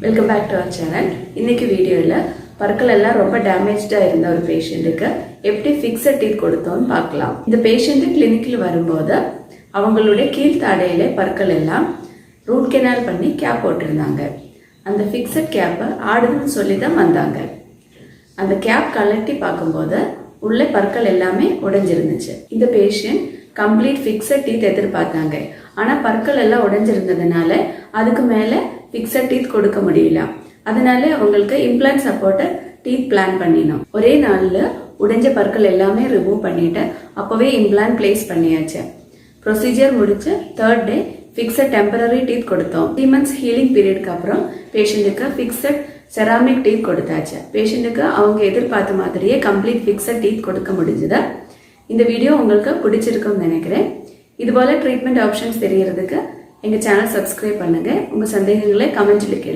Welcome back to our channel. இன்னைக்கு வீடியோவில் பற்கள் எல்லாம் ரொம்ப டேமேஜ்டாக இருந்த ஒரு பேஷண்ட்டுக்கு எப்படி ஃபிக்ஸட் டீத் கொடுத்தோம்னு பார்க்கலாம். இந்த பேஷண்ட்டு கிளினிக்கில் வரும்போது அவங்களுடைய கீழ்த்தாடையில பற்கள் எல்லாம் ரூட் கெனால் பண்ணி கேப் போட்டிருந்தாங்க. அந்த ஃபிக்ஸட் கேப்பை ஆடுதுன்னு சொல்லி தான் வந்தாங்க. அந்த கேப் கலட்டி பார்க்கும்போது உள்ளே பற்கள் எல்லாமே உடைஞ்சிருந்துச்சு. இந்த பேஷண்ட் கம்ப்ளீட் ஃபிக்ஸட் டீத் எதிர்பார்த்தாங்க. ஆனால் பற்கள் எல்லாம் உடைஞ்சிருந்ததுனால அதுக்கு மேலே ஃபிக்ஸட் டீத் கொடுக்க முடியல. அதனால அவங்களுக்கு இம்ப்ளான்ட் சப்போர்ட்டர் டீத் பிளான் பண்ணினோம். ஒரே நாளில் உடைஞ்ச பற்கள் எல்லாமே ரிமூவ் பண்ணிட்டு அப்போவே இம்ப்ளான்ட் பிளேஸ் பண்ணியாச்சு. ப்ரொசீஜர் முடிச்சு 3rd டே ஃபிக்ஸட் டெம்பரரி டீத் கொடுத்தோம். 3 months ஹீலிங் பீரியடுக்கு அப்புறம் பேஷண்ட்டுக்கு ஃபிக்ஸட் செராமிக் டீத் கொடுத்தாச்சு. பேஷண்ட்டுக்கு அவங்க எதிர்பார்த்த மாதிரியே கம்ப்ளீட் ஃபிக்ஸட் டீத் கொடுக்க முடிஞ்சுது. இந்த வீடியோ உங்களுக்கு பிடிச்சிருக்கும்னு நினைக்கிறேன். இதுபோல ட்ரீட்மெண்ட் ஆப்ஷன்ஸ் தெரியறதுக்கு எங்கள் சேனல் சப்ஸ்கிரைப் பண்ணுங்க. உங்கள் சந்தேகங்களை கமெண்ட்ல கேளுங்க.